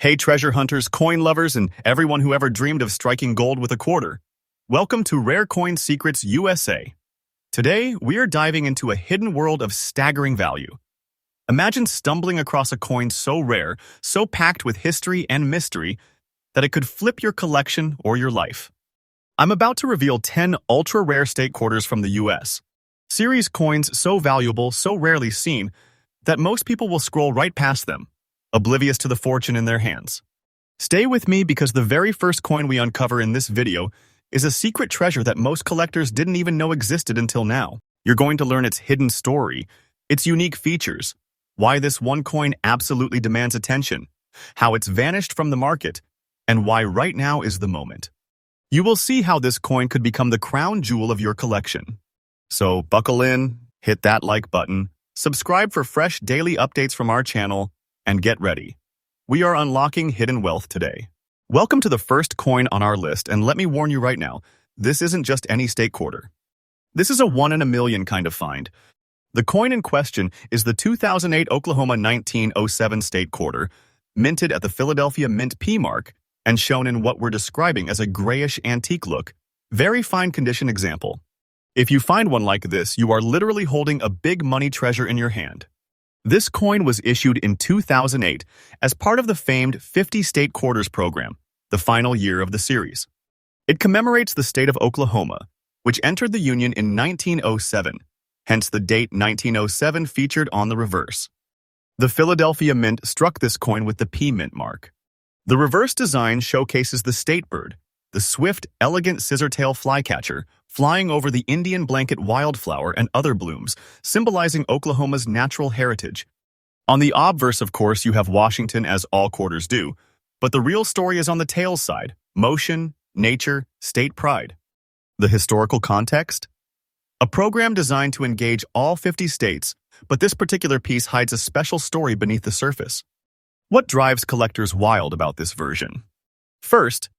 Hey treasure hunters, coin lovers, and everyone who ever dreamed of striking gold with a quarter. Welcome to Rare Coin Secrets USA. Today, we are diving into a hidden world of staggering value. Imagine stumbling across a coin so rare, so packed with history and mystery, that it could flip your collection or your life. I'm about to reveal 10 ultra-rare state quarters from the US. Series coins so valuable, so rarely seen, that most people will scroll right past them, oblivious to the fortune in their hands. Stay with me because the very first coin we uncover in this video is a secret treasure that most collectors didn't even know existed until now. You're going to learn its hidden story, its unique features, why this one coin absolutely demands attention, how it's vanished from the market, and why right now is the moment. You will see how this coin could become the crown jewel of your collection. So buckle in, hit that like button, subscribe for fresh daily updates from our channel, and get ready. We are unlocking hidden wealth today. Welcome to the first coin on our list, and let me warn you right now, this isn't just any state quarter. This is a 1 in a million kind of find. The coin in question is the 2008 Oklahoma 1907 state quarter, minted at the Philadelphia Mint P mark, and shown in what we're describing as a grayish antique look, very fine condition example. If you find one like this, you are literally holding a big money treasure in your hand. This coin was issued in 2008 as part of the famed 50 State Quarters program, the final year of the series. It commemorates the state of Oklahoma, which entered the Union in 1907, hence the date 1907 featured on the reverse. The Philadelphia Mint struck this coin with the P Mint mark. The reverse design showcases the state bird, the swift, elegant scissortail flycatcher, flying over the Indian blanket wildflower and other blooms, symbolizing Oklahoma's natural heritage. On the obverse, of course, you have Washington, as all quarters do, but the real story is on the tail side: motion, nature, state pride. The historical context? A program designed to engage all 50 states, but this particular piece hides a special story beneath the surface. What drives collectors wild about this version? First,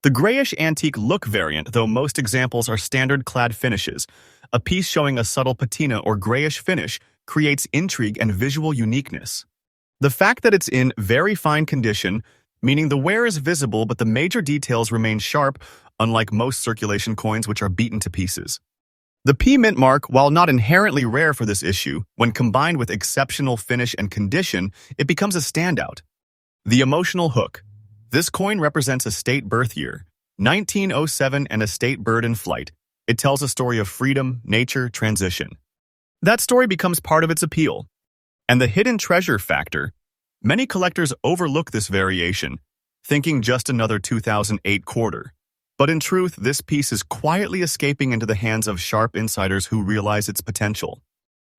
the grayish antique look variant, though most examples are standard clad finishes, a piece showing a subtle patina or grayish finish creates intrigue and visual uniqueness. The fact that it's in very fine condition, meaning the wear is visible but the major details remain sharp, unlike most circulation coins which are beaten to pieces. The P Mint mark, while not inherently rare for this issue, when combined with exceptional finish and condition, it becomes a standout. The emotional hook. This coin represents a state birth year, 1907, and a state bird in flight. It tells a story of freedom, nature, transition. That story becomes part of its appeal. And the hidden treasure factor. Many collectors overlook this variation, thinking just another 2008 quarter. But in truth, this piece is quietly escaping into the hands of sharp insiders who realize its potential.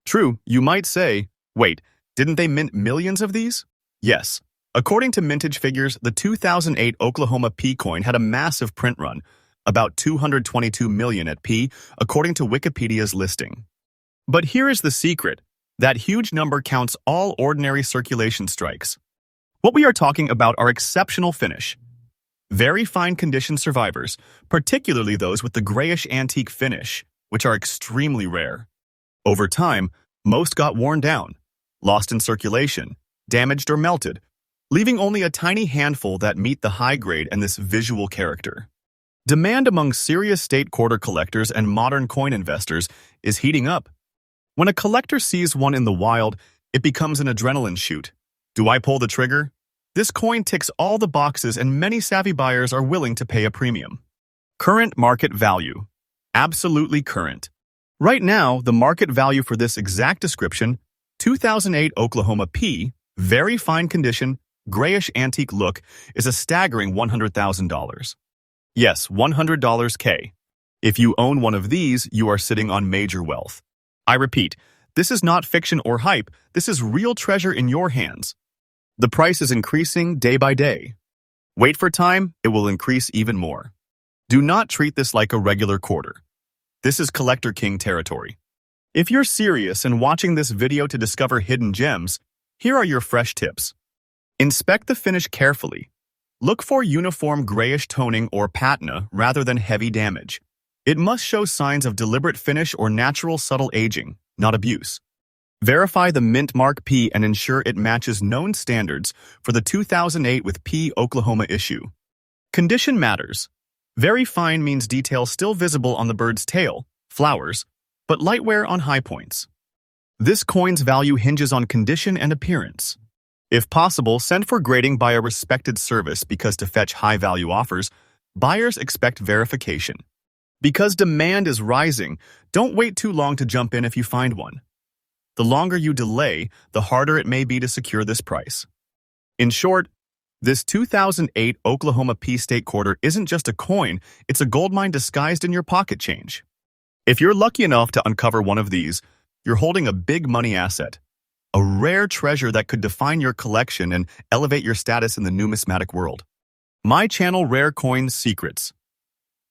True, you might say, wait, didn't they mint millions of these? Yes. According to mintage figures, the 2008 Oklahoma P coin had a massive print run, about 222 million at P, according to Wikipedia's listing. But here is the secret. That huge number counts all ordinary circulation strikes. What we are talking about are exceptional finish. Very fine condition survivors, particularly those with the grayish antique finish, which are extremely rare. Over time, most got worn down, lost in circulation, damaged or melted, leaving only a tiny handful that meet the high grade and this visual character. Demand among serious state quarter collectors and modern coin investors is heating up. When a collector sees one in the wild, it becomes an adrenaline shoot. Do I pull the trigger? This coin ticks all the boxes and many savvy buyers are willing to pay a premium. Current market value. Absolutely current. Right now, the market value for this exact description, 2008 Oklahoma P, very fine condition, grayish antique look, is a staggering $100,000. Yes, $100 K. If you own one of these, you are sitting on major wealth. I repeat, this is not fiction or hype, this is real treasure in your hands. The price is increasing day by day. Wait for time, it will increase even more. Do not treat this like a regular quarter. This is Collector King territory. If you're serious and watching this video to discover hidden gems, here are your fresh tips. Inspect the finish carefully. Look for uniform grayish toning or patina rather than heavy damage. It must show signs of deliberate finish or natural subtle aging, not abuse. Verify the mint mark P and ensure it matches known standards for the 2008 with P Oklahoma issue. Condition matters. Very fine means detail still visible on the bird's tail, flowers, but light wear on high points. This coin's value hinges on condition and appearance. If possible, send for grading by a respected service because to fetch high-value offers, buyers expect verification. Because demand is rising, don't wait too long to jump in if you find one. The longer you delay, the harder it may be to secure this price. In short, this 2008 Oklahoma P State Quarter isn't just a coin, it's a gold mine disguised in your pocket change. If you're lucky enough to uncover one of these, you're holding a big money asset, a rare treasure that could define your collection and elevate your status in the numismatic world. My channel, Rare Coin Secrets.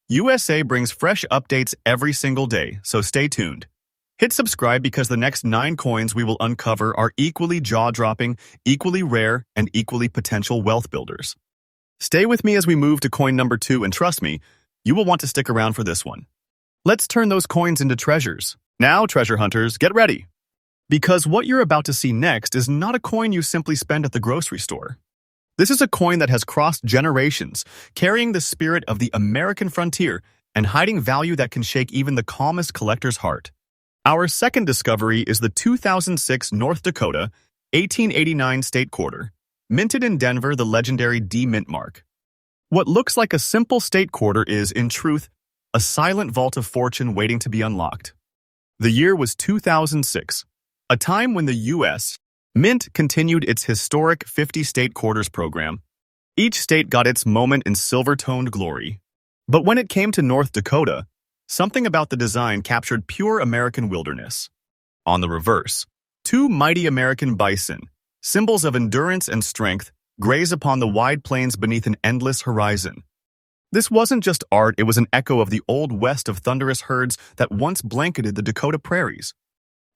USA brings fresh updates every single day, so stay tuned. Hit subscribe because the next 9 coins we will uncover are equally jaw-dropping, equally rare, and equally potential wealth builders. Stay with me as we move to coin number 2, and trust me, you will want to stick around for this one. Let's turn those coins into treasures. Now, treasure hunters, get ready. Because what you're about to see next is not a coin you simply spend at the grocery store. This is a coin that has crossed generations, carrying the spirit of the American frontier and hiding value that can shake even the calmest collector's heart. Our second discovery is the 2006 North Dakota 1889 State Quarter, minted in Denver, the legendary D mint mark. What looks like a simple state quarter is, in truth, a silent vault of fortune waiting to be unlocked. The year was 2006, a time when the U.S. Mint continued its historic 50 state quarters program. Each state got its moment in silver-toned glory. But when it came to North Dakota, something about the design captured pure American wilderness. On the reverse, 2 mighty American bison, symbols of endurance and strength, graze upon the wide plains beneath an endless horizon. This wasn't just art, it was an echo of the old west of thunderous herds that once blanketed the Dakota prairies.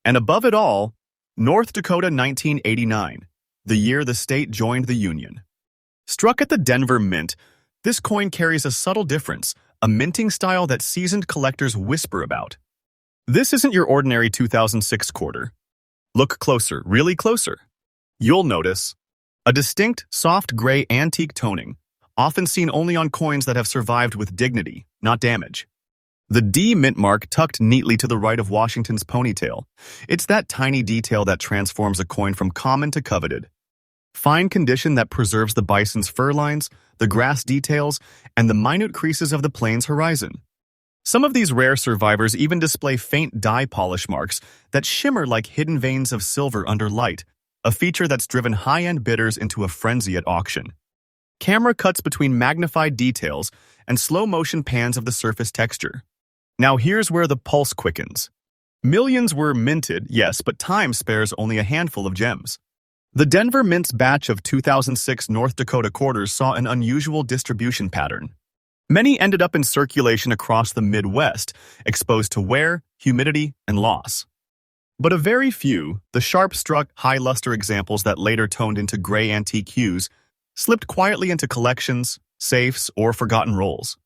And above it all, North Dakota 1989, the year the state joined the Union. Struck at the Denver Mint, this coin carries a subtle difference, a minting style that seasoned collectors whisper about. This isn't your ordinary 2006 quarter. Look closer, really closer. You'll notice a distinct, soft gray antique toning, often seen only on coins that have survived with dignity, not damage. The D mint mark tucked neatly to the right of Washington's ponytail. It's that tiny detail that transforms a coin from common to coveted. Fine condition that preserves the bison's fur lines, the grass details, and the minute creases of the plains horizon. Some of these rare survivors even display faint dye polish marks that shimmer like hidden veins of silver under light, a feature that's driven high-end bidders into a frenzy at auction. Camera cuts between magnified details and slow-motion pans of the surface texture. Now here's where the pulse quickens. Millions were minted, yes, but time spares only a handful of gems. The Denver Mint's batch of 2006 North Dakota quarters saw an unusual distribution pattern. Many ended up in circulation across the Midwest, exposed to wear, humidity, and loss. But a very few, the sharp-struck, high-luster examples that later toned into gray antique hues, slipped quietly into collections, safes, or forgotten rolls.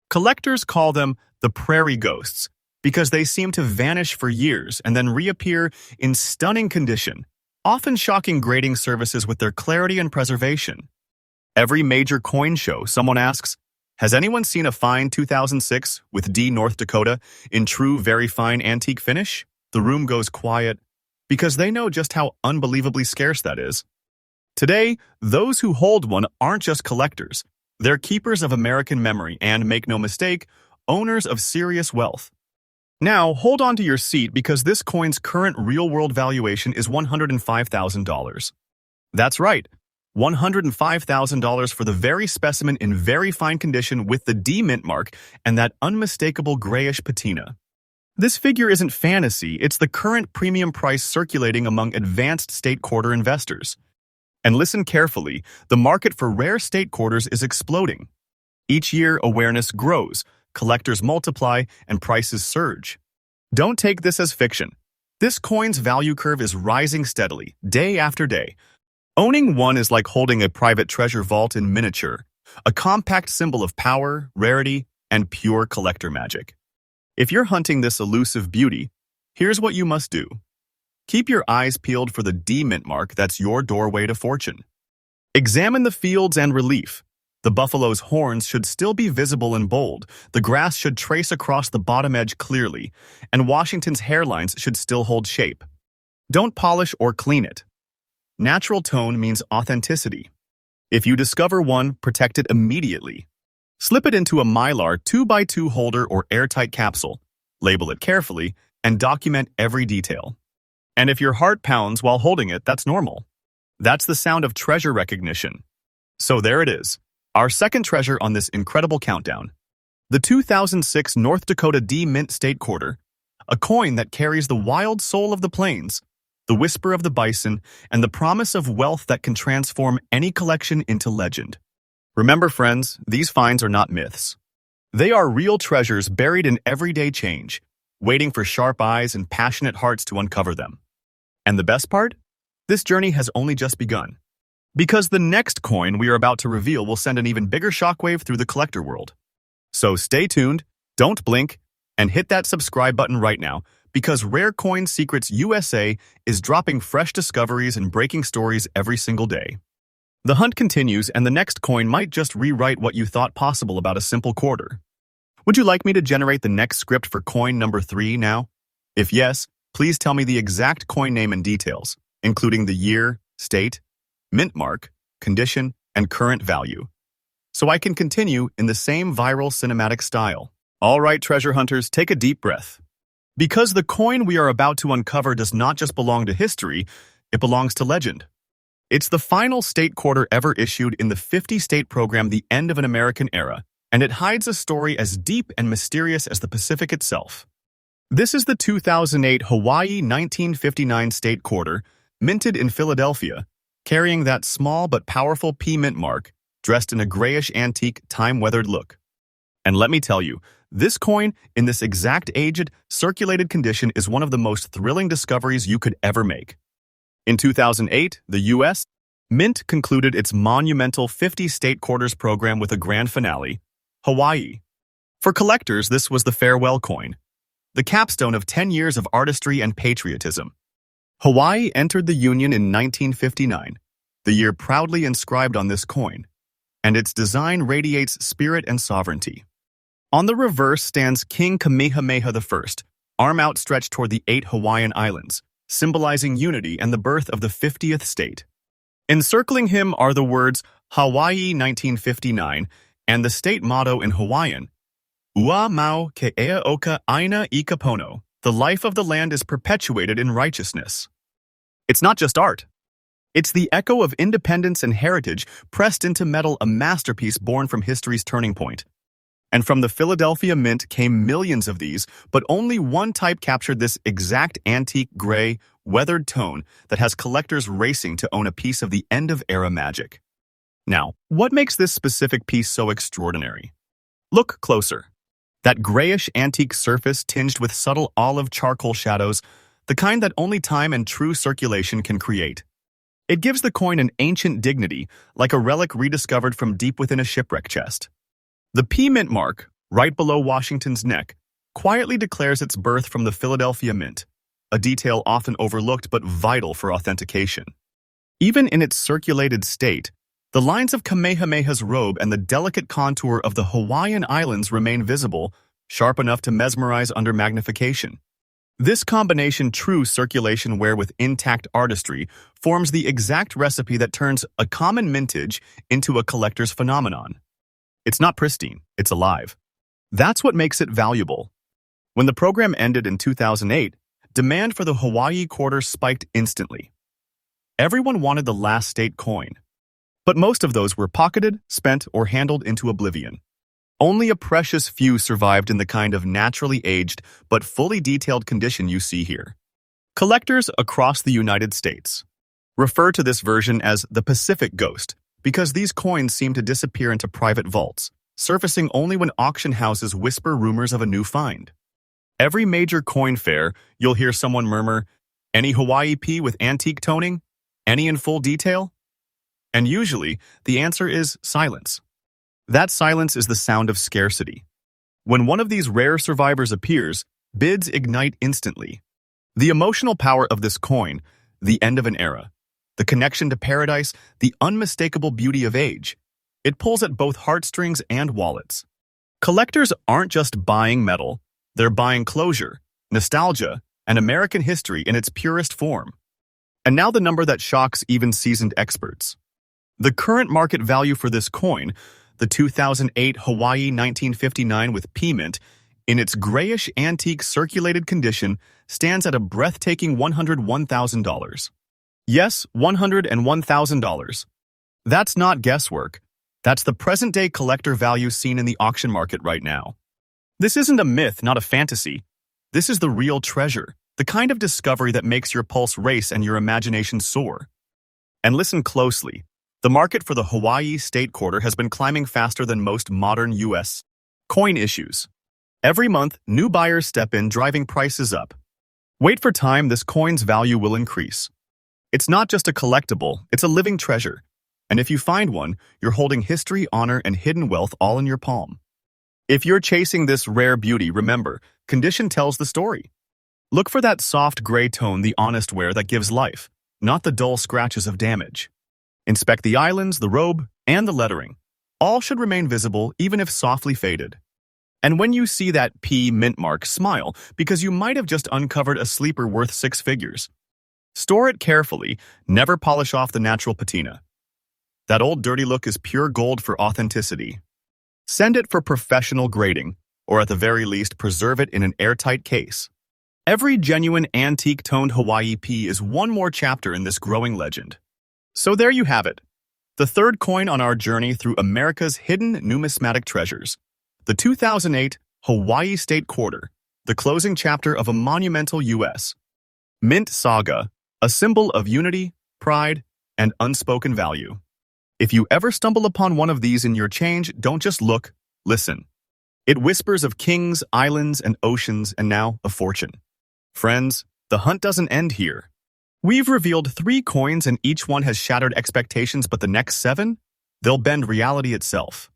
Collectors call them the prairie ghosts because they seem to vanish for years and then reappear in stunning condition, often shocking grading services with their clarity and preservation. Every major coin show, someone asks, has anyone seen a fine 2006 with D North Dakota in true very fine antique finish? The room goes quiet because they know just how unbelievably scarce that is. Today, those who hold one aren't just collectors. They're keepers of American memory and, make no mistake, owners of serious wealth. Now, hold on to your seat because this coin's current real-world valuation is $105,000. That's right, $105,000 for the very specimen in very fine condition with the D mint mark and that unmistakable grayish patina. This figure isn't fantasy, it's the current premium price circulating among advanced state quarter investors. And listen carefully, the market for rare state quarters is exploding. Each year, awareness grows, collectors multiply, and prices surge. Don't take this as fiction. This coin's value curve is rising steadily, day after day. Owning one is like holding a private treasure vault in miniature, a compact symbol of power, rarity, and pure collector magic. If you're hunting this elusive beauty, here's what you must do. Keep your eyes peeled for the D mint mark that's your doorway to fortune. Examine the fields and relief. The buffalo's horns should still be visible and bold, the grass should trace across the bottom edge clearly, and Washington's hairlines should still hold shape. Don't polish or clean it. Natural tone means authenticity. If you discover one, protect it immediately. Slip it into a Mylar 2x2 holder or airtight capsule, label it carefully, and document every detail. And if your heart pounds while holding it, that's normal. That's the sound of treasure recognition. So there it is, our second treasure on this incredible countdown. The 2006 North Dakota D Mint State Quarter, a coin that carries the wild soul of the plains, the whisper of the bison, and the promise of wealth that can transform any collection into legend. Remember, friends, these finds are not myths. They are real treasures buried in everyday change, waiting for sharp eyes and passionate hearts to uncover them. And the best part? This journey has only just begun. Because the next coin we are about to reveal will send an even bigger shockwave through the collector world. So stay tuned, don't blink, and hit that subscribe button right now, because Rare Coin Secrets USA is dropping fresh discoveries and breaking stories every single day. The hunt continues, and the next coin might just rewrite what you thought possible about a simple quarter. Would you like me to generate the next script for coin number 3 now? If yes, please tell me the exact coin name and details, including the year, state, mint mark, condition, and current value, so I can continue in the same viral cinematic style. All right, treasure hunters, take a deep breath. Because the coin we are about to uncover does not just belong to history, it belongs to legend. It's the final state quarter ever issued in the 50-state program, the end of an American era, and it hides a story as deep and mysterious as the Pacific itself. This is the 2008 Hawaii 1959 State Quarter, minted in Philadelphia, carrying that small but powerful P mint mark, dressed in a grayish antique, time-weathered look. And let me tell you, this coin, in this exact aged, circulated condition, is one of the most thrilling discoveries you could ever make. In 2008, the U.S. Mint concluded its monumental 50-state quarters program with a grand finale, Hawaii. For collectors, this was the farewell coin, the capstone of 10 years of artistry and patriotism. Hawaii entered the Union in 1959, the year proudly inscribed on this coin, and its design radiates spirit and sovereignty. On the reverse stands King Kamehameha I, arm outstretched toward the 8 Hawaiian islands, symbolizing unity and the birth of the 50th state. Encircling him are the words Hawaii 1959 and the state motto in Hawaiian, Ua mau ke ea oka aina I kapono, the life of the land is perpetuated in righteousness. It's not just art. It's the echo of independence and heritage pressed into metal, a masterpiece born from history's turning point. And from the Philadelphia Mint came millions of these, but only one type captured this exact antique gray, weathered tone that has collectors racing to own a piece of the end-of-era magic. Now, what makes this specific piece so extraordinary? Look closer. That grayish antique surface tinged with subtle olive charcoal shadows, the kind that only time and true circulation can create. It gives the coin an ancient dignity, like a relic rediscovered from deep within a shipwreck chest. The P mint mark, right below Washington's neck, quietly declares its birth from the Philadelphia Mint, a detail often overlooked but vital for authentication. Even in its circulated state, the lines of Kamehameha's robe and the delicate contour of the Hawaiian Islands remain visible, sharp enough to mesmerize under magnification. This combination, true circulation wear with intact artistry, forms the exact recipe that turns a common mintage into a collector's phenomenon. It's not pristine, it's alive. That's what makes it valuable. When the program ended in 2008, demand for the Hawaii quarter spiked instantly. Everyone wanted the last state coin. But most of those were pocketed, spent, or handled into oblivion. Only a precious few survived in the kind of naturally aged but fully detailed condition you see here. Collectors across the United States refer to this version as the Pacific Ghost because these coins seem to disappear into private vaults, surfacing only when auction houses whisper rumors of a new find. Every major coin fair, you'll hear someone murmur, "Any Hawaii P with antique toning? Any in full detail?" And usually, the answer is silence. That silence is the sound of scarcity. When one of these rare survivors appears, bids ignite instantly. The emotional power of this coin, the end of an era, the connection to paradise, the unmistakable beauty of age. It pulls at both heartstrings and wallets. Collectors aren't just buying metal, they're buying closure, nostalgia, and American history in its purest form. And now the number that shocks even seasoned experts. The current market value for this coin, the 2008 Hawaii 1959 with P mint, in its grayish antique circulated condition, stands at a breathtaking $101,000. Yes, $101,000. That's not guesswork. That's the present-day collector value seen in the auction market right now. This isn't a myth, not a fantasy. This is the real treasure, the kind of discovery that makes your pulse race and your imagination soar. And listen closely. The market for the Hawaii State Quarter has been climbing faster than most modern U.S. coin issues. Every month, new buyers step in, driving prices up. Wait for time, this coin's value will increase. It's not just a collectible, it's a living treasure. And if you find one, you're holding history, honor, and hidden wealth all in your palm. If you're chasing this rare beauty, remember, condition tells the story. Look for that soft gray tone, the honest wear that gives life, not the dull scratches of damage. Inspect the islands, the robe, and the lettering. All should remain visible, even if softly faded. And when you see that P mint mark, smile, because you might have just uncovered a sleeper worth 6 figures. Store it carefully, never polish off the natural patina. That old dirty look is pure gold for authenticity. Send it for professional grading, or at the very least, preserve it in an airtight case. Every genuine antique-toned Hawaii P is one more chapter in this growing legend. So there you have it, the third coin on our journey through America's hidden numismatic treasures. The 2008 Hawaii State Quarter, the closing chapter of a monumental U.S. mint saga, a symbol of unity, pride, and unspoken value. If you ever stumble upon one of these in your change, don't just look, listen. It whispers of kings, islands, and oceans, and now a fortune. Friends, the hunt doesn't end here. We've revealed 3 coins and each one has shattered expectations, but the next 7? They'll bend reality itself.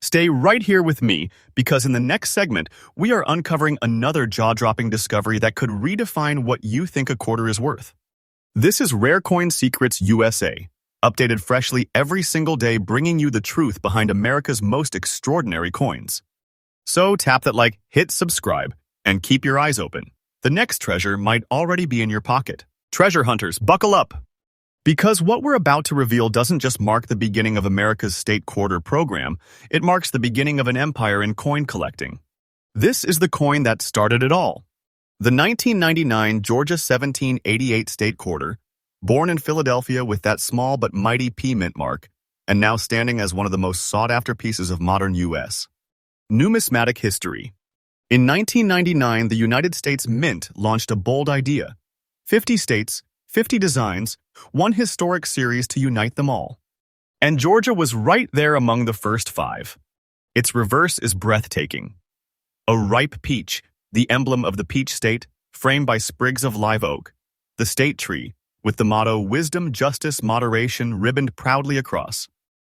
Stay right here with me, because in the next segment, we are uncovering another jaw-dropping discovery that could redefine what you think a quarter is worth. This is Rare Coin Secrets USA, updated freshly every single day, bringing you the truth behind America's most extraordinary coins. So tap that like, hit subscribe, and keep your eyes open. The next treasure might already be in your pocket. Treasure hunters, buckle up! Because what we're about to reveal doesn't just mark the beginning of America's State Quarter program, it marks the beginning of an empire in coin collecting. This is the coin that started it all. The 1999 Georgia 1788 State Quarter, born in Philadelphia with that small but mighty P mint mark, and now standing as one of the most sought-after pieces of modern U.S. numismatic history. In 1999, the United States Mint launched a bold idea. 50 states, 50 designs, one historic series to unite them all. And Georgia was right there among the first 5. Its reverse is breathtaking. A ripe peach, the emblem of the peach state, framed by sprigs of live oak. The state tree, with the motto Wisdom, Justice, Moderation ribboned proudly across.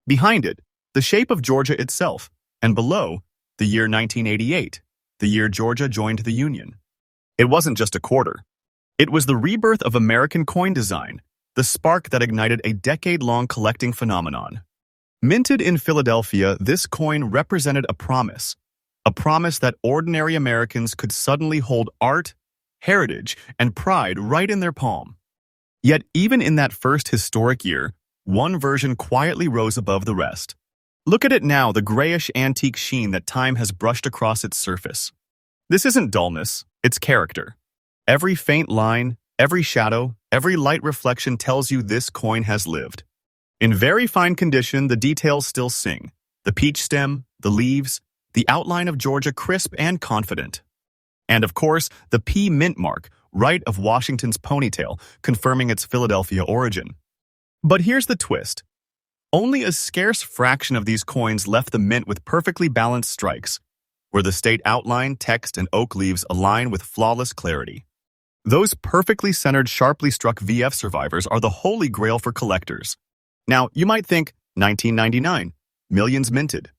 Behind it, the shape of Georgia itself, and below, the year 1988, the year Georgia joined the Union. It wasn't just a quarter. It was the rebirth of American coin design, the spark that ignited a decade-long collecting phenomenon. Minted in Philadelphia, this coin represented a promise that ordinary Americans could suddenly hold art, heritage, and pride right in their palm. Yet even in that first historic year, one version quietly rose above the rest. Look at it now, the grayish antique sheen that time has brushed across its surface. This isn't dullness, it's character. Every faint line, every shadow, every light reflection tells you this coin has lived. In very fine condition, the details still sing. The peach stem, the leaves, the outline of Georgia crisp and confident. And of course, the P mint mark, right of Washington's ponytail, confirming its Philadelphia origin. But here's the twist. Only a scarce fraction of these coins left the mint with perfectly balanced strikes, where the state outline, text, and oak leaves align with flawless clarity. Those perfectly centered, sharply struck VF survivors are the holy grail for collectors. Now, you might think, 1999, millions minted.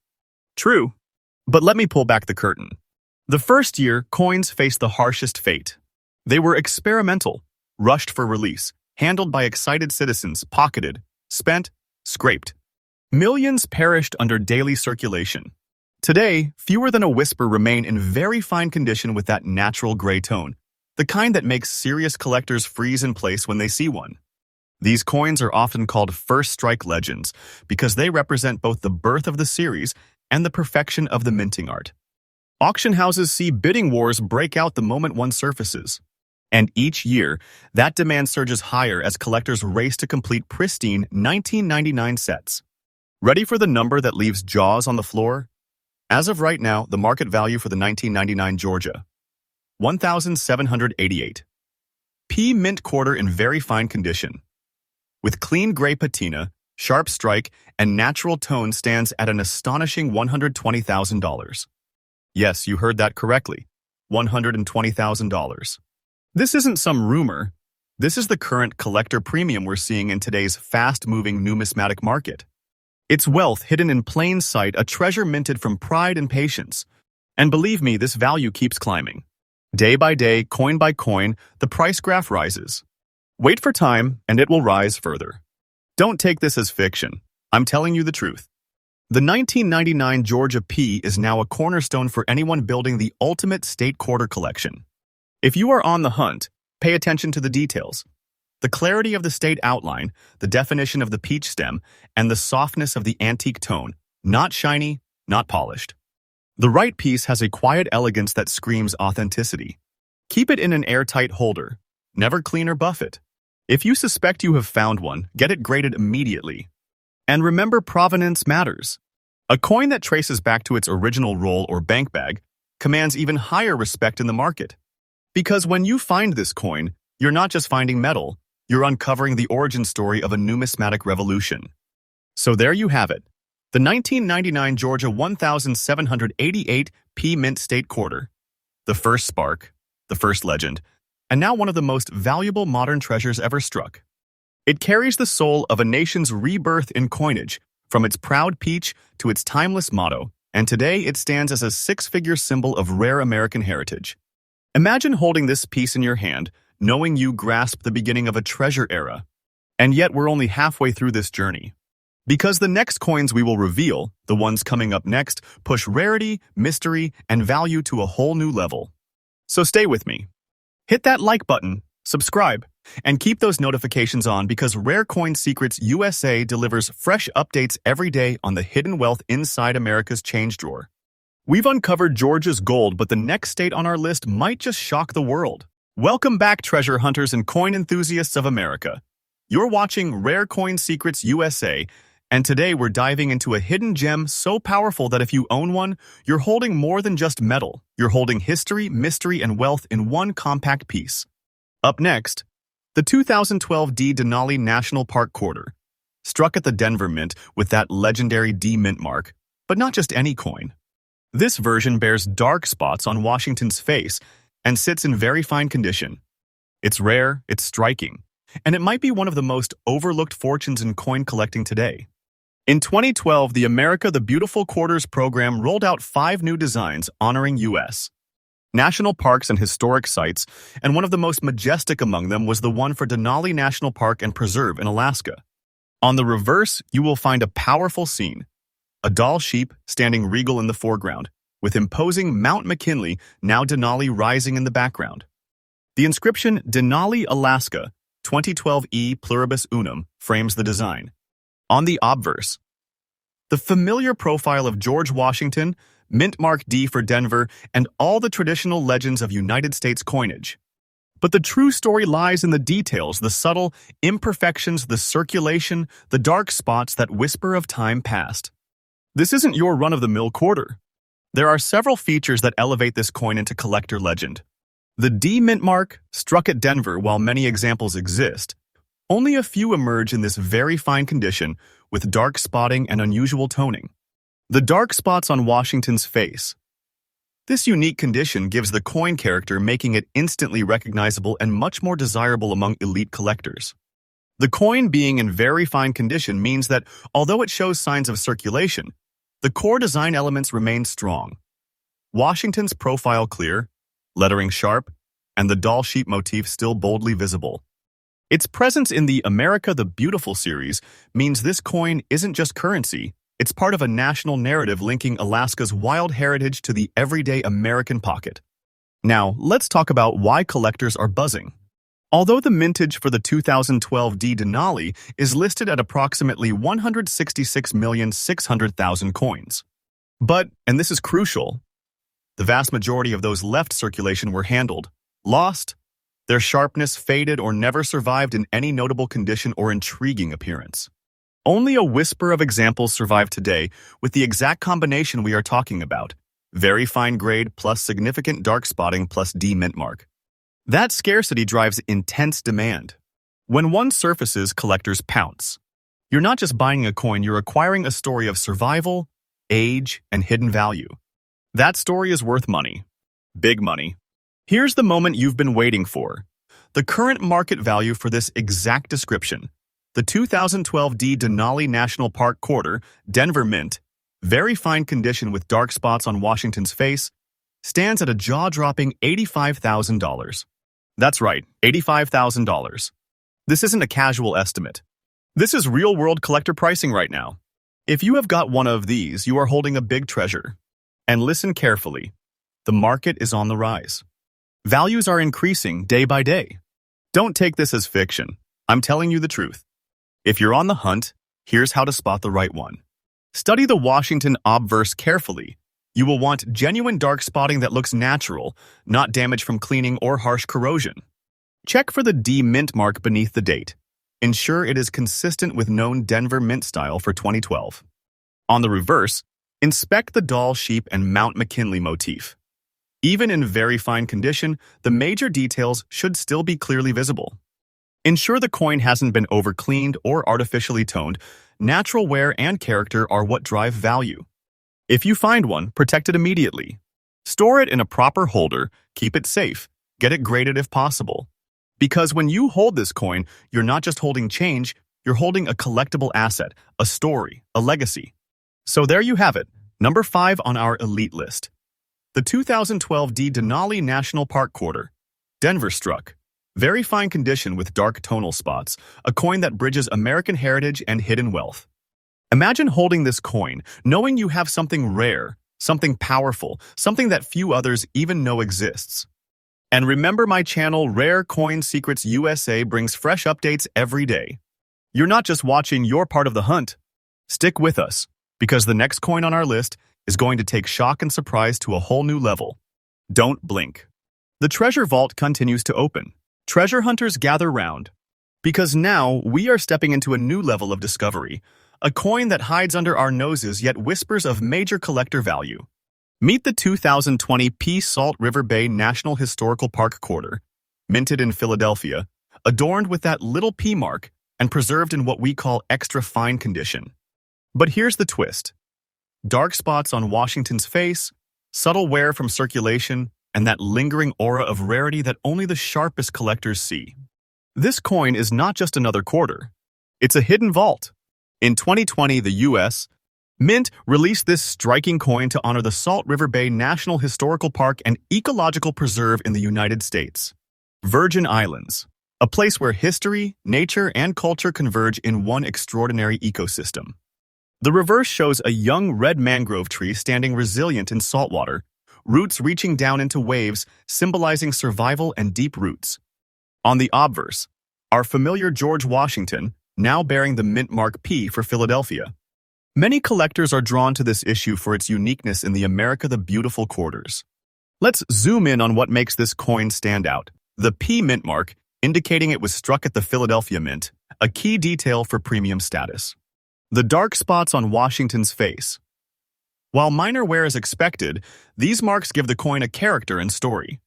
True, but let me pull back the curtain. The first year, coins faced the harshest fate. They were experimental, rushed for release, handled by excited citizens, pocketed, spent, scraped. Millions perished under daily circulation. Today, fewer than a whisper remain in very fine condition with that natural gray tone, the kind that makes serious collectors freeze in place when they see one. These coins are often called first strike legends because they represent both the birth of the series and the perfection of the minting art. Auction houses see bidding wars break out the moment one surfaces. And each year, that demand surges higher as collectors race to complete pristine 1999 sets. Ready for the number that leaves jaws on the floor? As of right now, the market value for the 1999 Georgia, $1,788. P mint quarter in very fine condition. With clean gray patina, sharp strike, and natural tone stands at an astonishing $120,000. Yes, you heard that correctly. $120,000. This isn't some rumor. This is the current collector premium we're seeing in today's fast-moving numismatic market. It's wealth hidden in plain sight, a treasure minted from pride and patience. And believe me, this value keeps climbing. Day by day, coin by coin, the price graph rises. Wait for time, and it will rise further. Don't take this as fiction. I'm telling you the truth. The 1999 Georgia P is now a cornerstone for anyone building the ultimate state quarter collection. If you are on the hunt, pay attention to the details. The clarity of the state outline, the definition of the peach stem, and the softness of the antique tone, not shiny, not polished. The right piece has a quiet elegance that screams authenticity. Keep it in an airtight holder. Never clean or buff it. If you suspect you have found one, get it graded immediately. And remember, provenance matters. A coin that traces back to its original roll or bank bag commands even higher respect in the market. Because when you find this coin, you're not just finding metal, you're uncovering the origin story of a numismatic revolution. So there you have it. The 1999 Georgia 1788 P Mint State Quarter. The first spark, the first legend, and now one of the most valuable modern treasures ever struck. It carries the soul of a nation's rebirth in coinage, from its proud peach to its timeless motto, and today it stands as a six-figure symbol of rare American heritage. Imagine holding this piece in your hand, knowing you grasp the beginning of a treasure era. And yet we're only halfway through this journey. Because the next coins we will reveal, the ones coming up next, push rarity, mystery, and value to a whole new level. So stay with me. Hit that like button, subscribe, and keep those notifications on because Rare Coin Secrets USA delivers fresh updates every day on the hidden wealth inside America's change drawer. We've uncovered Georgia's gold, but the next state on our list might just shock the world. Welcome back, treasure hunters and coin enthusiasts of America. You're watching Rare Coin Secrets USA, and today we're diving into a hidden gem so powerful that if you own one, you're holding more than just metal. You're holding history, mystery, and wealth in one compact piece. Up next, the 2012 Denali National Park Quarter, struck at the Denver Mint with that legendary D Mint mark, but not just any coin. This version bears dark spots on Washington's face and sits in very fine condition. It's rare, it's striking, and it might be one of the most overlooked fortunes in coin collecting today. In 2012, the America the Beautiful Quarters program rolled out 5 new designs honoring U.S. national parks and historic sites, and one of the most majestic among them was the one for Denali National Park and Preserve in Alaska. On the reverse, you will find a powerful scene. A doll sheep standing regal in the foreground, with imposing Mount McKinley, now Denali, rising in the background. The inscription Denali, Alaska, 2012 E Pluribus Unum frames the design. On the obverse, the familiar profile of George Washington, Mint Mark D for Denver, and all the traditional legends of United States coinage. But the true story lies in the details, the subtle imperfections, the circulation, the dark spots that whisper of time past. This isn't your run-of-the-mill quarter. There are several features that elevate this coin into collector legend. The D Mint mark, struck at Denver while many examples exist, only a few emerge in this very fine condition with dark spotting and unusual toning. The dark spots on Washington's face. This unique condition gives the coin character, making it instantly recognizable and much more desirable among elite collectors. The coin being in very fine condition means that, although it shows signs of circulation, the core design elements remain strong. Washington's profile clear, lettering sharp, and the doll sheep motif still boldly visible. Its presence in the America the Beautiful series means this coin isn't just currency, it's part of a national narrative linking Alaska's wild heritage to the everyday American pocket. Now, let's talk about why collectors are buzzing. Although the mintage for the 2012 Denali is listed at approximately 166,600,000 coins. But, and this is crucial, the vast majority of those left circulation were handled, lost, their sharpness faded or never survived in any notable condition or intriguing appearance. Only a whisper of examples survive today with the exact combination we are talking about, very fine grade plus significant dark spotting plus D mint mark. That scarcity drives intense demand. When one surfaces, collectors pounce. You're not just buying a coin, you're acquiring a story of survival, age, and hidden value. That story is worth money. Big money. Here's the moment you've been waiting for. The current market value for this exact description. The 2012 Denali National Park Quarter, Denver Mint, very fine condition with dark spots on Washington's face, stands at a jaw-dropping $85,000. That's right, $85,000. This isn't a casual estimate. This is real-world collector pricing right now. If you have got one of these, you are holding a big treasure. And listen carefully. The market is on the rise. Values are increasing day by day. Don't take this as fiction. I'm telling you the truth. If you're on the hunt, here's how to spot the right one. Study the Washington obverse carefully. You will want genuine dark spotting that looks natural, not damage from cleaning or harsh corrosion. Check for the D mint mark beneath the date. Ensure it is consistent with known Denver mint style for 2012. On the reverse, inspect the doll sheep and Mount McKinley motif. Even in very fine condition, the major details should still be clearly visible. Ensure the coin hasn't been overcleaned or artificially toned. Natural wear and character are what drive value. If you find one, protect it immediately. Store it in a proper holder, keep it safe, get it graded if possible. Because when you hold this coin, you're not just holding change, you're holding a collectible asset, a story, a legacy. So there you have it, number 5 on our elite list. The 2012 Denali National Park Quarter, Denver struck. Very fine condition with dark tonal spots, a coin that bridges American heritage and hidden wealth. Imagine holding this coin, knowing you have something rare, something powerful, something that few others even know exists. And remember, my channel Rare Coin Secrets USA brings fresh updates every day. You're not just watching, you're part of the hunt. Stick with us, because the next coin on our list is going to take shock and surprise to a whole new level. Don't blink. The treasure vault continues to open. Treasure hunters gather round, because now we are stepping into a new level of discovery, a coin that hides under our noses yet whispers of major collector value. Meet the 2020 Peace Salt River Bay National Historical Park Quarter, minted in Philadelphia, adorned with that little P mark and preserved in what we call extra fine condition. But here's the twist. Dark spots on Washington's face, subtle wear from circulation, and that lingering aura of rarity that only the sharpest collectors see. This coin is not just another quarter. It's a hidden vault. In 2020, the U.S. Mint released this striking coin to honor the Salt River Bay National Historical Park and Ecological Preserve in the United States. Virgin Islands, a place where history, nature, and culture converge in one extraordinary ecosystem. The reverse shows a young red mangrove tree standing resilient in saltwater, roots reaching down into waves, symbolizing survival and deep roots. On the obverse, our familiar George Washington, now bearing the mint mark P for Philadelphia. Many collectors are drawn to this issue for its uniqueness in the America the Beautiful quarters. Let's zoom in on what makes this coin stand out. The P mint mark, indicating it was struck at the Philadelphia Mint, a key detail for premium status. The dark spots on Washington's face. While minor wear is expected, these marks give the coin a character and story.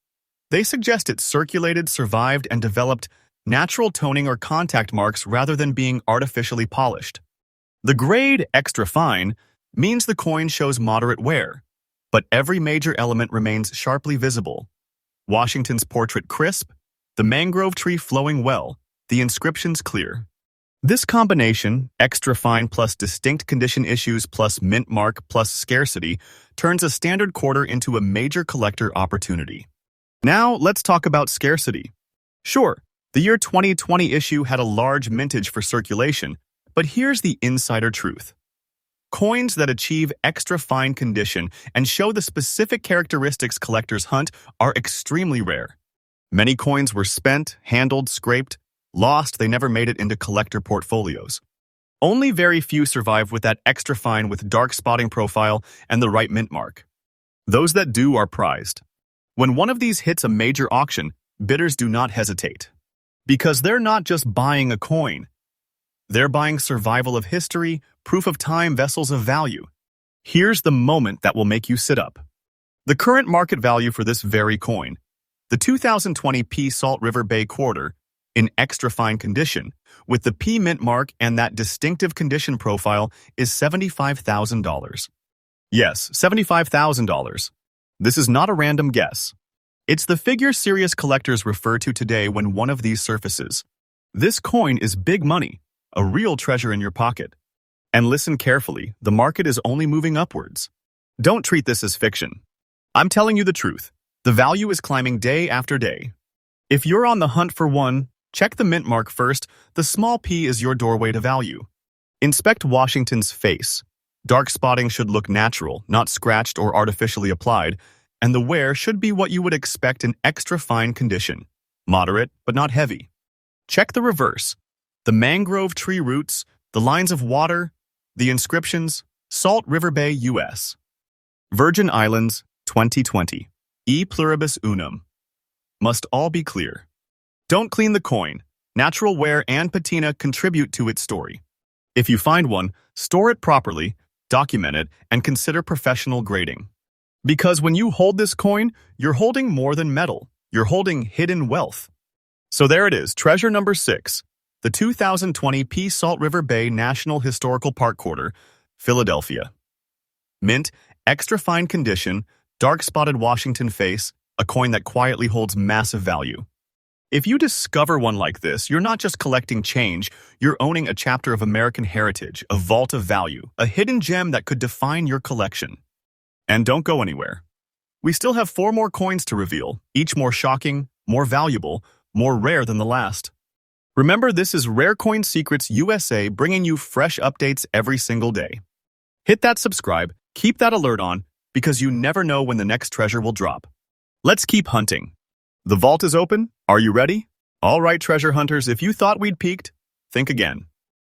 They suggest it circulated, survived, and developed natural toning or contact marks rather than being artificially polished. The grade extra fine means the coin shows moderate wear, but every major element remains sharply visible. Washington's portrait crisp, the mangrove tree flowing well, the inscriptions clear. This combination, extra fine plus distinct condition issues plus mint mark plus scarcity, turns a standard quarter into a major collector opportunity. Now, let's talk about scarcity. Sure, the year 2020 issue had a large mintage for circulation, but here's the insider truth. Coins that achieve extra fine condition and show the specific characteristics collectors hunt are extremely rare. Many coins were spent, handled, scraped, lost, they never made it into collector portfolios. Only very few survive with that extra fine with dark spotting profile and the right mint mark. Those that do are prized. When one of these hits a major auction, bidders do not hesitate. Because they're not just buying a coin. They're buying survival of history, proof of time, vessels of value. Here's the moment that will make you sit up. The current market value for this very coin, the 2020 P Salt River Bay Quarter, in extra fine condition, with the P mint mark and that distinctive condition profile, is $75,000. Yes, $75,000. This is not a random guess. It's the figure serious collectors refer to today when one of these surfaces. This coin is big money, a real treasure in your pocket. And listen carefully, the market is only moving upwards. Don't treat this as fiction. I'm telling you the truth. The value is climbing day after day. If you're on the hunt for one, check the mint mark first. The small p is your doorway to value. Inspect Washington's face. Dark spotting should look natural, not scratched or artificially applied, and the wear should be what you would expect in extra fine condition. Moderate, but not heavy. Check the reverse. The mangrove tree roots, the lines of water, the inscriptions, Salt River Bay, U.S. Virgin Islands, 2020. E pluribus unum. Must all be clear. Don't clean the coin. Natural wear and patina contribute to its story. If you find one, store it properly, document it, and consider professional grading. Because when you hold this coin, you're holding more than metal. You're holding hidden wealth. So there it is, treasure number 6. The 2020 P Salt River Bay National Historical Park Quarter, Philadelphia. Mint, extra fine condition, dark spotted Washington face, a coin that quietly holds massive value. If you discover one like this, you're not just collecting change, you're owning a chapter of American heritage, a vault of value, a hidden gem that could define your collection. And don't go anywhere. We still have 4 more coins to reveal, each more shocking, more valuable, more rare than the last. Remember, this is Rare Coin Secrets USA, bringing you fresh updates every single day. Hit that subscribe, keep that alert on, because you never know when the next treasure will drop. Let's keep hunting. The vault is open. Are you ready? All right, treasure hunters, if you thought we'd peaked, think again.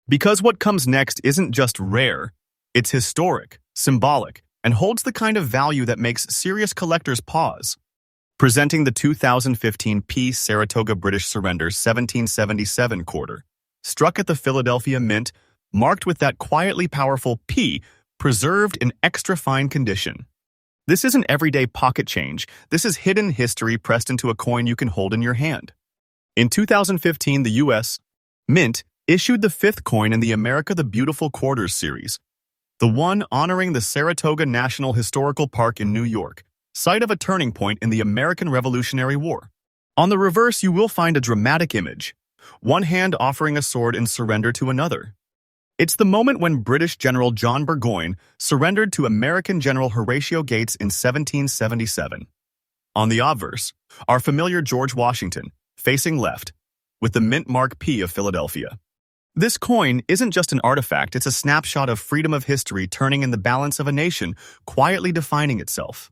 Because what comes next isn't just rare, it's historic, symbolic, and holds the kind of value that makes serious collectors pause. Presenting the 2015 P Saratoga British Surrender 1777 quarter, struck at the Philadelphia Mint, marked with that quietly powerful P, preserved in extra fine condition. This isn't everyday pocket change, this is hidden history pressed into a coin you can hold in your hand. In 2015, the U.S. Mint issued the 5th coin in the America the Beautiful Quarters series, the one honoring the Saratoga National Historical Park in New York, site of a turning point in the American Revolutionary War. On the reverse, you will find a dramatic image, one hand offering a sword in surrender to another. It's the moment when British General John Burgoyne surrendered to American General Horatio Gates in 1777. On the obverse, our familiar George Washington, facing left, with the mint mark P of Philadelphia. This coin isn't just an artifact, it's a snapshot of freedom of history turning in the balance of a nation, quietly defining itself.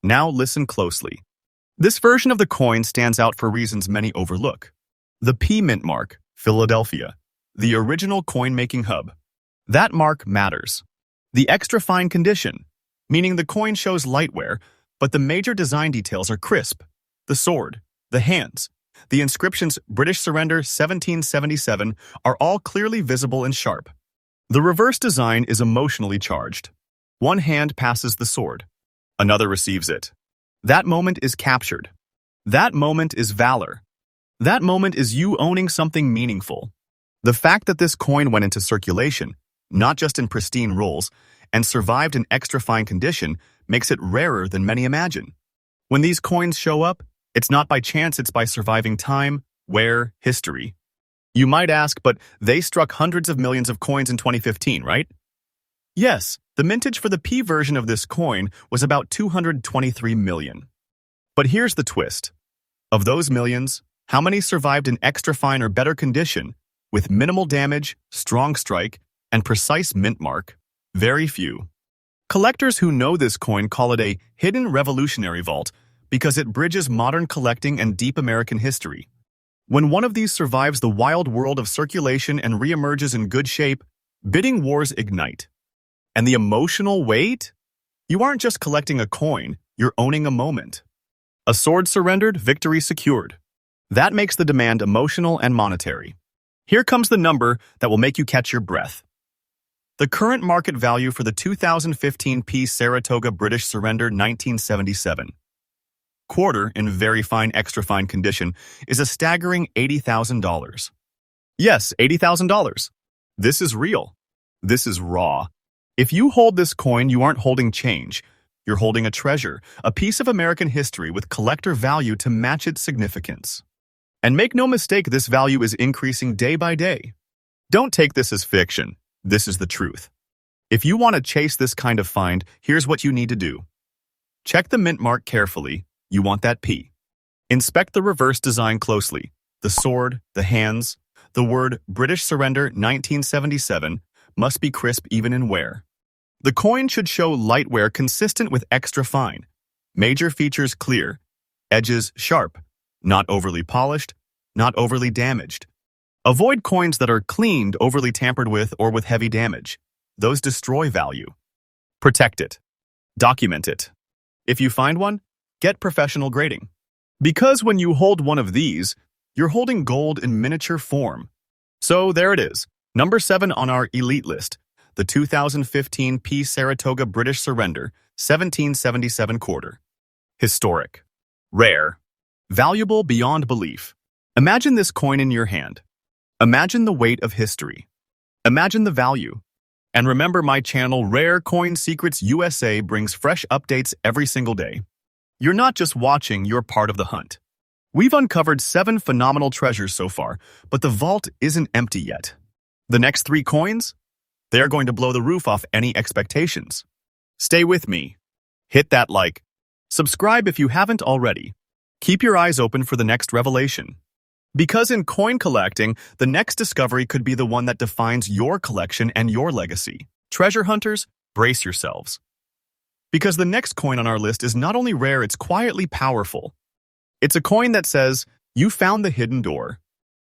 Now listen closely. This version of the coin stands out for reasons many overlook. The P mint mark, Philadelphia, the original coin-making hub. That mark matters. The extra fine condition, meaning the coin shows light wear, but the major design details are crisp. The sword, the hands, the inscriptions British Surrender 1777 are all clearly visible and sharp. The reverse design is emotionally charged. One hand passes the sword. Another receives it. That moment is captured. That moment is valor. That moment is you owning something meaningful. The fact that this coin went into circulation, not just in pristine rolls, and survived in extra fine condition makes it rarer than many imagine. When these coins show up, it's not by chance, it's by surviving time, wear, history. You might ask, but they struck hundreds of millions of coins in 2015, right? Yes, the mintage for the P version of this coin was about 223 million. But here's the twist. Of those millions, how many survived in extra fine or better condition, with minimal damage, strong strike, and precise mint mark? Very few. Collectors who know this coin call it a hidden revolutionary vault because it bridges modern collecting and deep American history. When one of these survives the wild world of circulation and reemerges in good shape, bidding wars ignite. And the emotional weight? You aren't just collecting a coin, you're owning a moment. A sword surrendered, victory secured. That makes the demand emotional and monetary. Here comes the number that will make you catch your breath. The current market value for the 2015 piece Saratoga British Surrender 1977 quarter in very fine extra fine condition is a staggering $80,000. Yes, $80,000. This is real. This is raw. If you hold this coin, you aren't holding change. You're holding a treasure, a piece of American history with collector value to match its significance. And make no mistake, this value is increasing day by day. Don't take this as fiction. This is the truth. If you want to chase this kind of find, here's what you need to do. Check the mint mark carefully. You want that P. Inspect the reverse design closely. The sword, the hands, the word British Surrender 1977 must be crisp even in wear. The coin should show light wear consistent with extra fine. Major features clear. Edges sharp. Not overly polished. Not overly damaged. Avoid coins that are cleaned, overly tampered with, or with heavy damage. Those destroy value. Protect it. Document it. If you find one, get professional grading. Because when you hold one of these, you're holding gold in miniature form. So there it is, number 7 on our elite list, the 2015 P. Saratoga British Surrender 1777 quarter. Historic. Rare. Valuable beyond belief. Imagine this coin in your hand. Imagine the weight of history. Imagine the value. And remember, my channel Rare Coin Secrets USA brings fresh updates every single day. You're not just watching, you're part of the hunt. We've uncovered 7 phenomenal treasures so far, but the vault isn't empty yet. The next 3 coins? They are going to blow the roof off any expectations. Stay with me. Hit that like. Subscribe if you haven't already. Keep your eyes open for the next revelation. Because in coin collecting, the next discovery could be the one that defines your collection and your legacy. Treasure hunters, brace yourselves. Because the next coin on our list is not only rare, it's quietly powerful. It's a coin that says, you found the hidden door.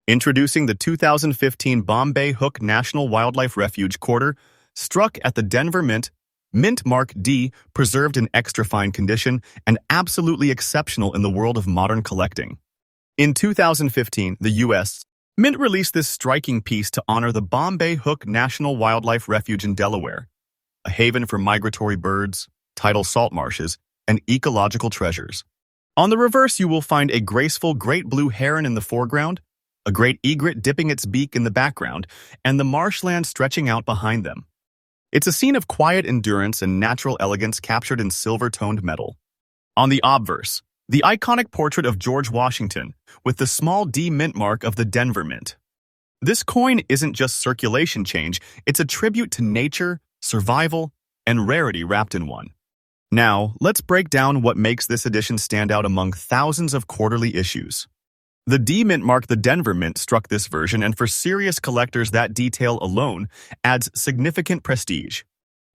Introducing the 2015 Bombay Hook National Wildlife Refuge quarter, struck at the Denver Mint, mint mark D, preserved in extra fine condition, and absolutely exceptional in the world of modern collecting. In 2015, the U.S. Mint released this striking piece to honor the Bombay Hook National Wildlife Refuge in Delaware, a haven for migratory birds, tidal salt marshes, and ecological treasures. On the reverse, you will find a graceful great blue heron in the foreground, a great egret dipping its beak in the background, and the marshland stretching out behind them. It's a scene of quiet endurance and natural elegance captured in silver-toned metal. On the obverse, the iconic portrait of George Washington, with the small D mint mark of the Denver Mint. This coin isn't just circulation change, it's a tribute to nature, survival, and rarity wrapped in one. Now, let's break down what makes this edition stand out among thousands of quarterly issues. The D mint mark, the Denver Mint, struck this version, and for serious collectors, that detail alone adds significant prestige.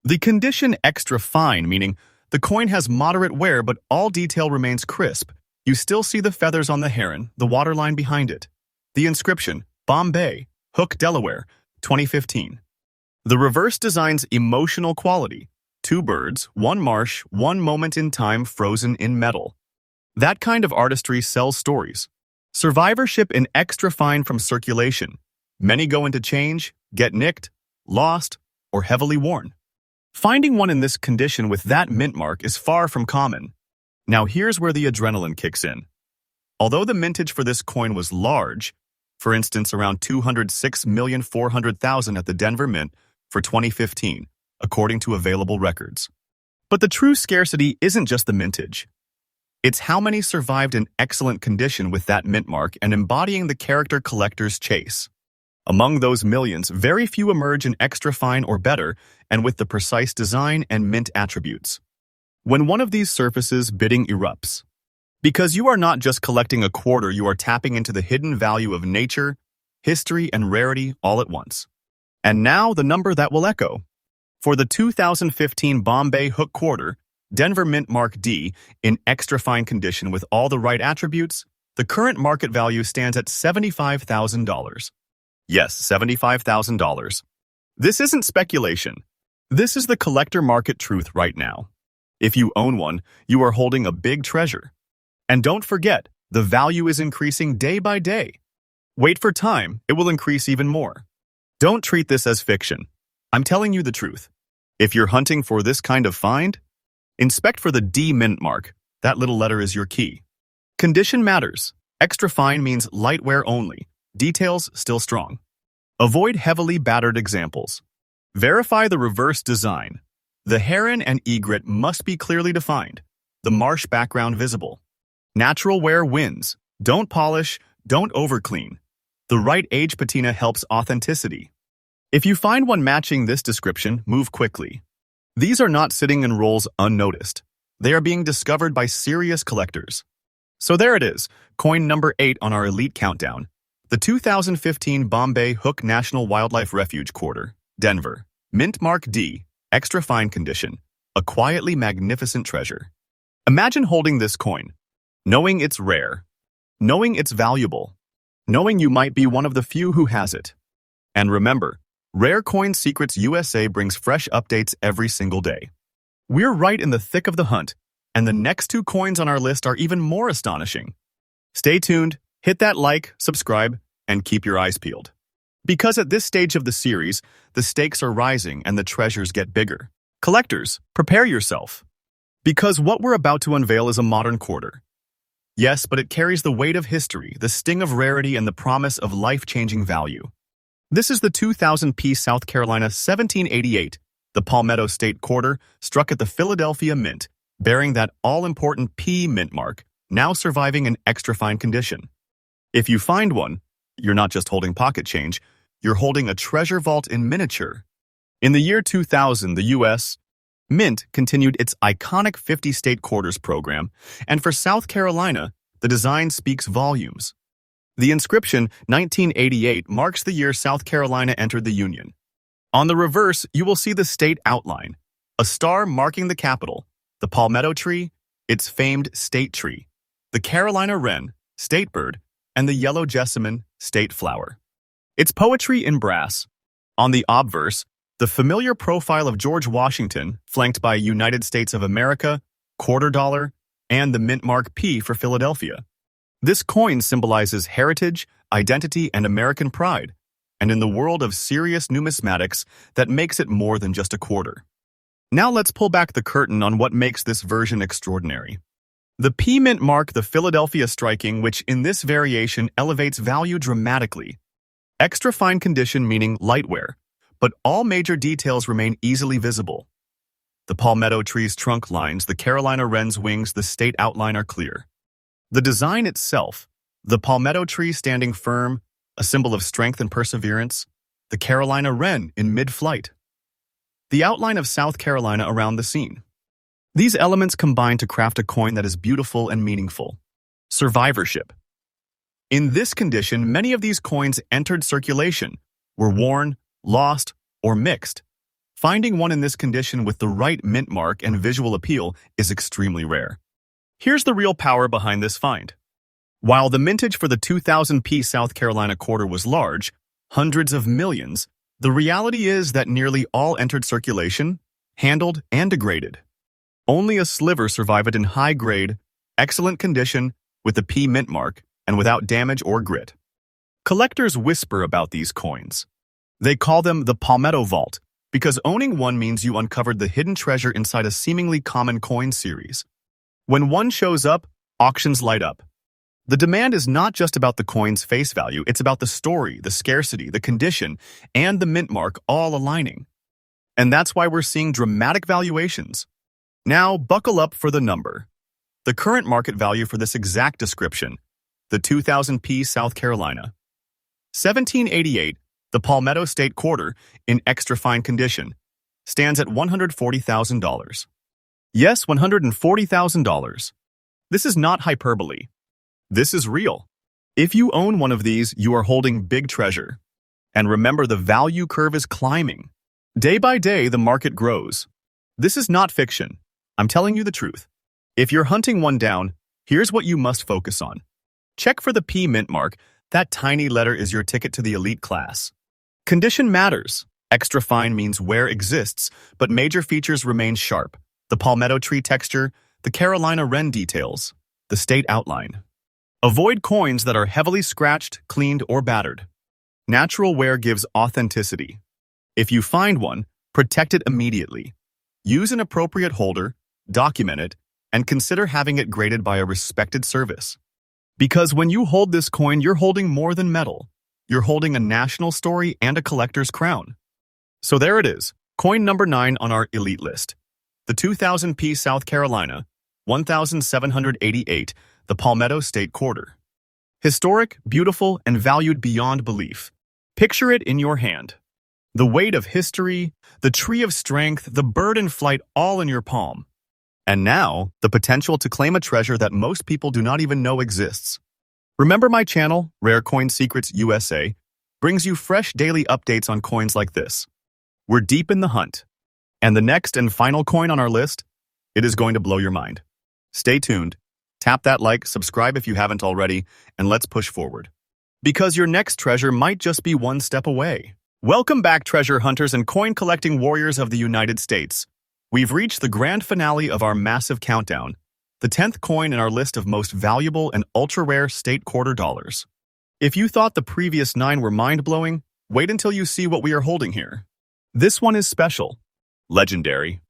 The condition extra fine, meaning the coin has moderate wear, but all detail remains crisp. You still see the feathers on the heron, the waterline behind it. The inscription, Bombay, Hook, Delaware, 2015. The reverse design's emotional quality. 2 birds, 1 marsh, 1 moment in time frozen in metal. That kind of artistry sells stories. Survivorship in extra fine from circulation. Many go into change, get nicked, lost, or heavily worn. Finding one in this condition with that mint mark is far from common. Now here's where the adrenaline kicks in. Although the mintage for this coin was large, for instance around 206,400,000 at the Denver Mint for 2015, according to available records. But the true scarcity isn't just the mintage. It's how many survived in excellent condition with that mint mark and embodying the character collector's chase. Among those millions, very few emerge in extra fine or better, and with the precise design and mint attributes. When one of these surfaces, bidding erupts. Because you are not just collecting a quarter, you are tapping into the hidden value of nature, history, and rarity all at once. And now the number that will echo. For the 2015 Bombay Hook Quarter, Denver Mint Mark D, in extra fine condition with all the right attributes, the current market value stands at $75,000. Yes, $75,000. This isn't speculation. This is the collector market truth right now. If you own one, you are holding a big treasure. And don't forget, the value is increasing day by day. Wait for time, it will increase even more. Don't treat this as fiction. I'm telling you the truth. If you're hunting for this kind of find, inspect for the D mint mark. That little letter is your key. Condition matters. Extra fine means light wear only. Details still strong. Avoid heavily battered examples. Verify the reverse design. The heron and egret must be clearly defined. The marsh background visible. Natural wear wins. Don't polish, don't overclean. The right age patina helps authenticity. If you find one matching this description, move quickly. These are not sitting in rolls unnoticed. They are being discovered by serious collectors. So there it is, coin number 8 on our elite countdown. The 2015 Bombay Hook National Wildlife Refuge Quarter, Denver. Mint Mark D, extra fine condition. A quietly magnificent treasure. Imagine holding this coin, knowing it's rare, knowing it's valuable, knowing you might be one of the few who has it. And remember, Rare Coin Secrets USA brings fresh updates every single day. We're right in the thick of the hunt, and the next 2 coins on our list are even more astonishing. Stay tuned, hit that like, subscribe, and keep your eyes peeled. Because at this stage of the series, the stakes are rising and the treasures get bigger. Collectors, prepare yourself. Because what we're about to unveil is a modern quarter. Yes, but it carries the weight of history, the sting of rarity, and the promise of life-changing value. This is the 2000 P South Carolina 1788, the Palmetto State Quarter, struck at the Philadelphia Mint, bearing that all-important P mint mark, now surviving in extra fine condition. If you find one, you're not just holding pocket change, you're holding a treasure vault in miniature. In the year 2000, the U.S. Mint continued its iconic 50-state quarters program, and for South Carolina, the design speaks volumes. The inscription, 1988, marks the year South Carolina entered the Union. On the reverse, you will see the state outline, a star marking the capital, the palmetto tree, its famed state tree, the Carolina wren, state bird, and the yellow jessamine, state flower. Its poetry in brass. On the obverse, the familiar profile of George Washington, flanked by United States of America, quarter dollar, and the mint mark P for Philadelphia. This coin symbolizes heritage, identity, and American pride, and in the world of serious numismatics, that makes it more than just a quarter. Now let's pull back the curtain on what makes this version extraordinary. The P mint mark, the Philadelphia striking, which in this variation elevates value dramatically. Extra fine condition meaning light wear, but all major details remain easily visible. The palmetto tree's trunk lines, the Carolina wren's wings, the state outline are clear. The design itself, the palmetto tree standing firm, a symbol of strength and perseverance, the Carolina wren in mid-flight. The outline of South Carolina around the scene. These elements combine to craft a coin that is beautiful and meaningful. Survivorship. In this condition, many of these coins entered circulation, were worn, lost, or mixed. Finding one in this condition with the right mint mark and visual appeal is extremely rare. Here's the real power behind this find. While the mintage for the 2000 P South Carolina quarter was large, hundreds of millions, the reality is that nearly all entered circulation, handled, and degraded. Only a sliver survived in high grade, excellent condition, with the P mint mark, and without damage or grit. Collectors whisper about these coins. They call them the Palmetto Vault, because owning one means you uncovered the hidden treasure inside a seemingly common coin series. When one shows up, auctions light up. The demand is not just about the coin's face value, it's about the story, the scarcity, the condition, and the mint mark all aligning. And that's why we're seeing dramatic valuations. Now, buckle up for the number. The current market value for this exact description, the 2000 P South Carolina. 1788, the Palmetto State Quarter, in extra fine condition, stands at $140,000. Yes, $140,000. This is not hyperbole. This is real. If you own one of these, you are holding big treasure. And remember, the value curve is climbing. Day by day, the market grows. This is not fiction. I'm telling you the truth. If you're hunting one down, here's what you must focus on. Check for the P mint mark. That tiny letter is your ticket to the elite class. Condition matters. Extra fine means wear exists, but major features remain sharp. The palmetto tree texture, the Carolina wren details, the state outline. Avoid coins that are heavily scratched, cleaned, or battered. Natural wear gives authenticity. If you find one, protect it immediately. Use an appropriate holder, document it, and consider having it graded by a respected service. Because when you hold this coin, you're holding more than metal. You're holding a national story and a collector's crown. So there it is, coin number 9 on our elite list. The 2000p South Carolina, 1788, the Palmetto State Quarter. Historic, beautiful, and valued beyond belief. Picture it in your hand. The weight of history, the tree of strength, the bird in flight all in your palm. And now, the potential to claim a treasure that most people do not even know exists. Remember my channel, Rare Coin Secrets USA, brings you fresh daily updates on coins like this. We're deep in the hunt. And the next and final coin on our list, it is going to blow your mind. Stay tuned, tap that like, subscribe if you haven't already, and let's push forward. Because your next treasure might just be one step away. Welcome back, treasure hunters and coin-collecting warriors of the United States. We've reached the grand finale of our massive countdown, the 10th coin in our list of most valuable and ultra-rare state quarter dollars. If you thought the previous 9 were mind-blowing, wait until you see what we are holding here. This one is special, legendary.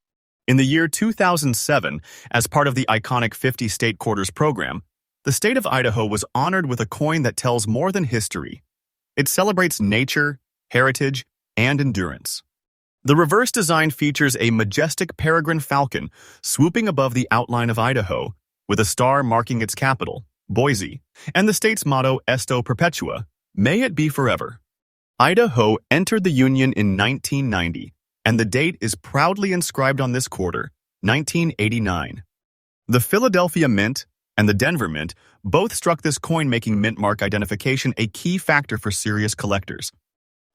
In the year 2007, as part of the iconic 50 state quarters program, the state of Idaho was honored with a coin that tells more than history. It celebrates nature, heritage, and endurance. The reverse design features a majestic Peregrine Falcon swooping above the outline of Idaho, with a star marking its capital, Boise, and the state's motto, Esto, Perpetua, may it be forever. Idaho entered the Union in 1990, and the date is proudly inscribed on this quarter, 1989. The Philadelphia Mint and the Denver Mint both struck this coin, making mint mark identification a key factor for serious collectors.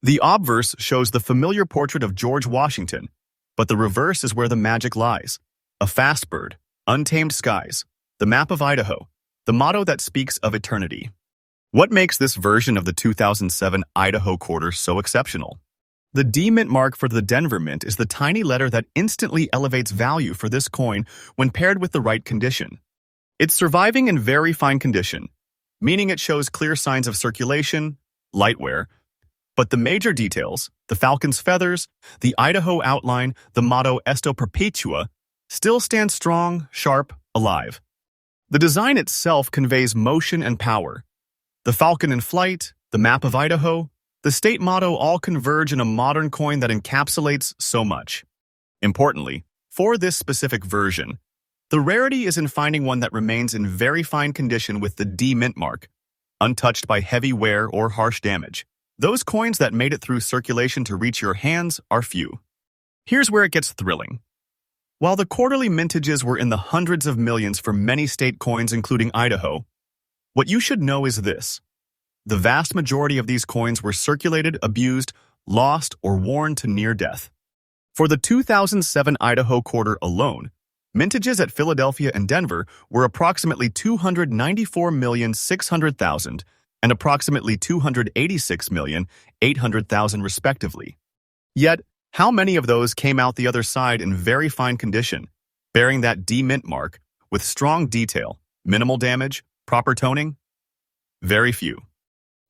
The obverse shows the familiar portrait of George Washington, but the reverse is where the magic lies. A fast bird, untamed skies, the map of Idaho, the motto that speaks of eternity. What makes this version of the 2007 Idaho quarter so exceptional? The D mint mark for the Denver Mint is the tiny letter that instantly elevates value for this coin when paired with the right condition. It's surviving in very fine condition, meaning it shows clear signs of circulation, light wear, but the major details, the falcon's feathers, the Idaho outline, the motto Esto Perpetua, still stand strong, sharp, alive. The design itself conveys motion and power. The falcon in flight, the map of Idaho, the state motto all converge in a modern coin that encapsulates so much. Importantly, for this specific version, the rarity is in finding one that remains in very fine condition with the D mint mark, untouched by heavy wear or harsh damage. Those coins that made it through circulation to reach your hands are few. Here's where it gets thrilling. While the quarterly mintages were in the hundreds of millions for many state coins including Idaho, what you should know is this. The vast majority of these coins were circulated, abused, lost, or worn to near death. For the 2007 Idaho quarter alone, mintages at Philadelphia and Denver were approximately 294,600,000 and approximately 286,800,000 respectively. Yet, how many of those came out the other side in very fine condition, bearing that D mint mark with strong detail, minimal damage, proper toning? Very few.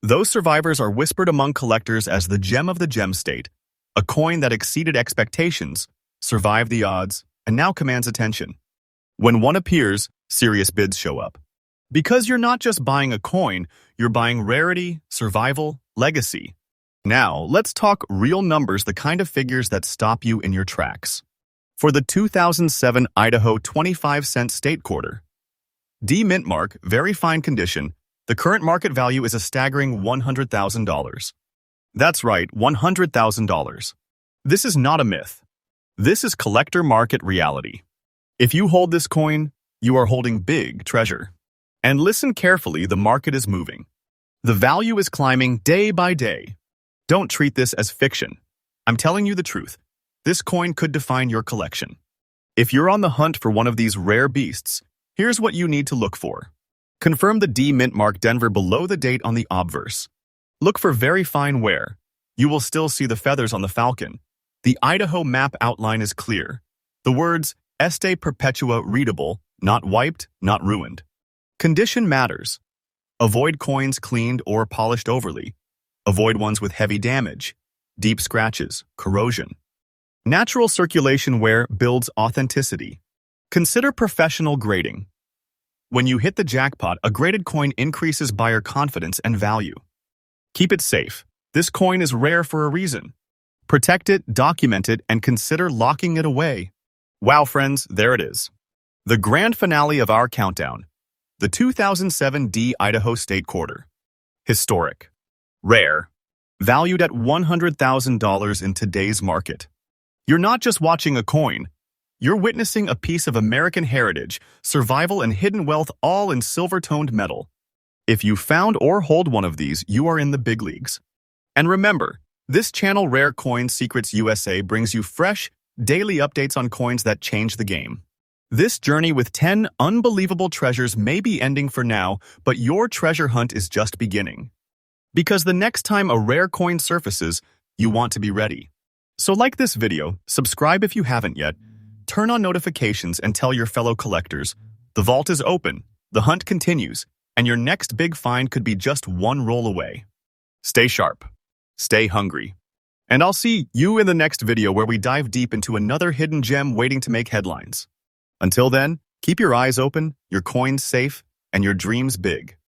Those survivors are whispered among collectors as the gem of the gem state, a coin that exceeded expectations, survived the odds, and now commands attention. When one appears, serious bids show up. Because you're not just buying a coin, you're buying rarity, survival, legacy. Now, let's talk real numbers, the kind of figures that stop you in your tracks. For the 2007 Idaho 25-cent state quarter, D mint mark, very fine condition, the current market value is a staggering $100,000. That's right, $100,000. This is not a myth. This is collector market reality. If you hold this coin, You are holding big treasure. And listen carefully, the market is moving. The value is climbing day by day. Don't treat this as fiction. I'm telling you the truth. This coin could define your collection. If you're on the hunt for one of these rare beasts, here's what you need to look for. Confirm the D mint mark Denver below the date on the obverse. Look for very fine wear. You will still see the feathers on the Falcon. The Idaho map outline is clear. The words Esto Perpetua readable, not wiped, not ruined. Condition matters. Avoid coins cleaned or polished overly. Avoid ones with heavy damage, deep scratches, corrosion. Natural circulation wear builds authenticity. Consider professional grading. When you hit the jackpot, a graded coin increases buyer confidence and value. Keep it safe. This coin is rare for a reason. Protect it, document it, and consider locking it away. Wow, friends, there it is. The grand finale of our countdown. The 2007 D Idaho State Quarter. Historic. Rare. Valued at $100,000 in today's market. You're not just watching a coin. You're witnessing a piece of American heritage, survival, and hidden wealth, all in silver-toned metal. If you found or hold one of these, you are in the big leagues. And remember, this channel Rare Coin Secrets USA brings you fresh, daily updates on coins that change the game. This journey with 10 unbelievable treasures may be ending for now, but your treasure hunt is just beginning. Because the next time a rare coin surfaces, you want to be ready. So like this video, subscribe if you haven't yet, turn on notifications, and tell your fellow collectors, the vault is open, the hunt continues, and your next big find could be just one roll away. Stay sharp, stay hungry, and I'll see you in the next video where we dive deep into another hidden gem waiting to make headlines. Until then, keep your eyes open, your coins safe, and your dreams big.